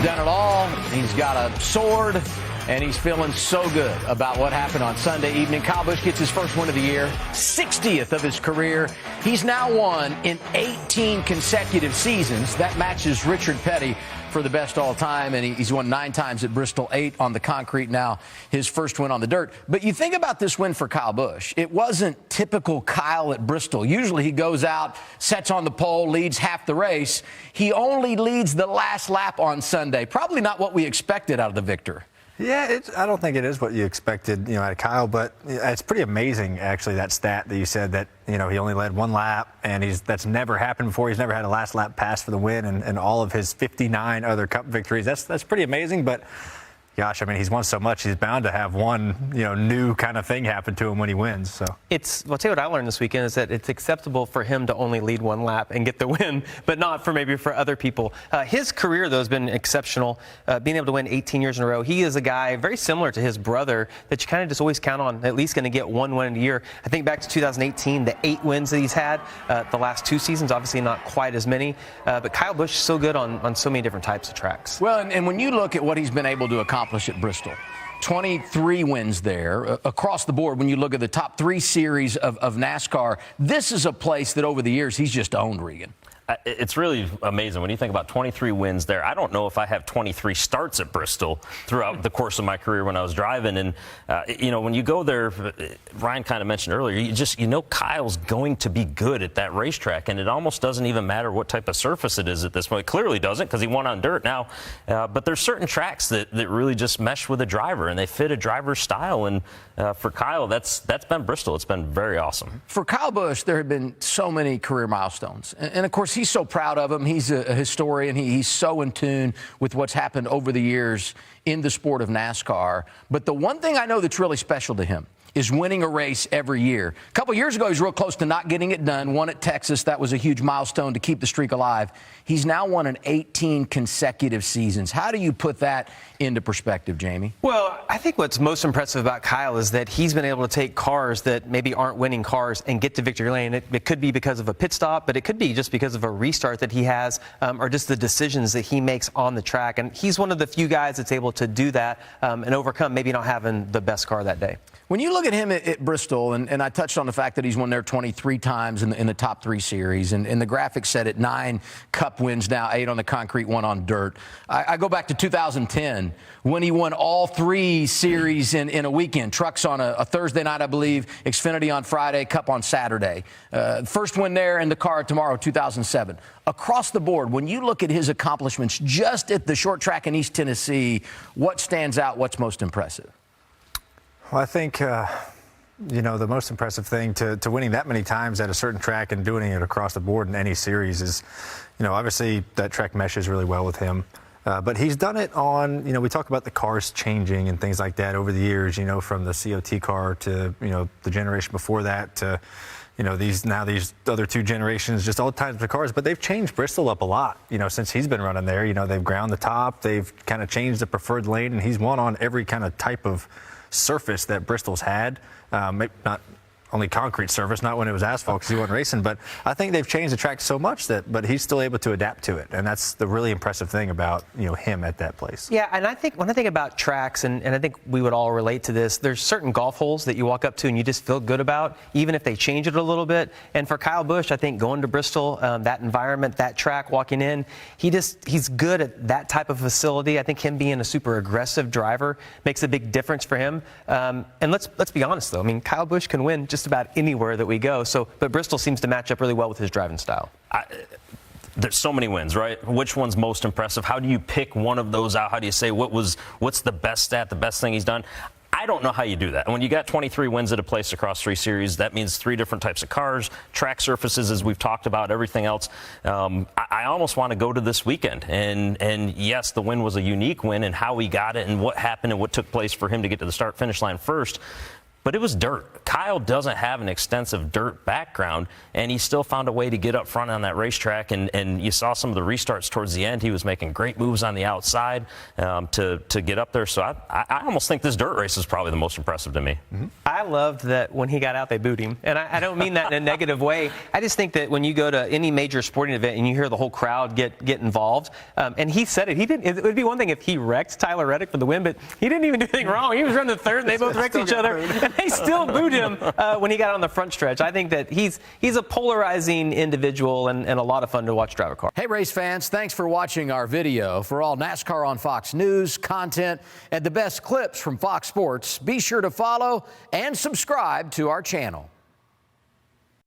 done it all. He's got a sword, and he's feeling so good about what happened on Sunday evening. Kyle Busch gets his first win of the year, 60th of his career. He's now won in 18 consecutive seasons. That matches Richard Petty for the best all time, and he's won 9 times at Bristol, 8 on the concrete, now his first win on the dirt. But you think about this win for Kyle Busch. It wasn't typical Kyle at Bristol. Usually he goes out, sets on the pole, leads half the race. He only leads the last lap on Sunday. Probably not what we expected out of the victor. Yeah, I don't think it is what you expected, out of Kyle, but it's pretty amazing, actually, that stat that you said that, he only led 1 lap, and that's never happened before. He's never had a last lap pass for the win, and all of his 59 other Cup victories. That's pretty amazing, but gosh, he's won so much, he's bound to have one, new kind of thing happen to him when he wins. So I'll tell you what I learned this weekend is that it's acceptable for him to only lead 1 lap and get the win, but not for other people. His career, though, has been exceptional, being able to win 18 years in a row. He is a guy very similar to his brother that you kind of just always count on at least going to get 1 win a year. I think back to 2018, the 8 wins that he's had, the last 2 seasons, obviously not quite as many, but Kyle Busch is so good on so many different types of tracks. Well, and when you look at what he's been able to accomplish at Bristol, 23 wins there across the board. When you look at the top 3 series of NASCAR, this is a place that over the years he's just owned, Regan. It's really amazing when you think about 23 wins there. I don't know if I have 23 starts at Bristol throughout the course of my career when I was driving. And, when you go there, Ryan kind of mentioned earlier, Kyle's going to be good at that racetrack. And it almost doesn't even matter what type of surface it is at this point. It clearly doesn't because he won on dirt now. But there's certain tracks that really just mesh with a driver and they fit a driver's style. And for Kyle, that's been Bristol. It's been very awesome. For Kyle Busch, there have been so many career milestones. And of course, he's so proud of them. He's a historian. He's so in tune with what's happened over the years in the sport of NASCAR. But the one thing I know that's really special to him is winning a race every year. A couple years ago, he was real close to not getting it done. Won at Texas. That was a huge milestone to keep the streak alive. He's now won in 18 consecutive seasons. How do you put that into perspective, Jamie? Well, I think what's most impressive about Kyle is that he's been able to take cars that maybe aren't winning cars and get to victory lane. It could be because of a pit stop, but it could be just because of a restart that he has, or just the decisions that he makes on the track. And he's one of the few guys that's able to do that and overcome maybe not having the best car that day. When you look at him at Bristol, and I touched on the fact that he's won there 23 times in the top 3 series, and the graphics said it 9 Cup wins now, 8 on the concrete, 1 on dirt. I go back to 2010 when he won all 3 series in a weekend. Trucks on a Thursday night, I believe, Xfinity on Friday, Cup on Saturday. First win there, and the car tomorrow, 2007. Across the board, when you look at his accomplishments just at the short track in East Tennessee, what stands out, what's most impressive? Well, I think, the most impressive thing to winning that many times at a certain track and doing it across the board in any series is, obviously that track meshes really well with him. But he's done it on, we talk about the cars changing and things like that over the years, from the COT car to, the generation before that to, these other 2 generations, just all types of cars. But they've changed Bristol up a lot, since he's been running there. They've ground the top, they've kind of changed the preferred lane, and he's won on every kind of type of surface that Bristol's had. Maybe not only concrete surface, not when it was asphalt because he wasn't racing, but I think they've changed the track so much but he's still able to adapt to it, and that's the really impressive thing about him at that place. Yeah, and I think when I think about tracks, and I think we would all relate to this, there's certain golf holes that you walk up to and you just feel good about, even if they change it a little bit. And for Kyle Busch, I think going to Bristol, that environment, that track, walking in, he's good at that type of facility. I think him being a super aggressive driver makes a big difference for him. And let's be honest though, Kyle Busch can win just about anywhere that we go. But Bristol seems to match up really well with his driving style. There's so many wins, right? Which one's most impressive? How do you pick one of those out? How do you say what's the best stat, the best thing he's done? I don't know how you do that. And when you got 23 wins at a place across 3 series, that means 3 different types of cars, track surfaces, as we've talked about, everything else. I almost want to go to this weekend. And yes, the win was a unique win, and how he got it and what happened and what took place for him to get to the start-finish line first. but it was dirt. Kyle doesn't have an extensive dirt background, and he still found a way to get up front on that racetrack. And you saw some of the restarts towards the end. He was making great moves on the outside to get up there. So I almost think this dirt race is probably the most impressive to me. Mm-hmm. I loved that when he got out, they booed him. And I don't mean that in a negative way. I just think that when you go to any major sporting event and you hear the whole crowd get involved, and he said it, it would be one thing if he wrecked Tyler Reddick for the win, but he didn't even do anything wrong. He was running third, and they both wrecked each other, and they still booed him when he got on the front stretch. I think that he's a polarizing individual and a lot of fun to watch drive a car. Hey, race fans, thanks for watching our video. For all NASCAR on Fox News, content, and the best clips from Fox Sports, be sure to follow and subscribe to our channel.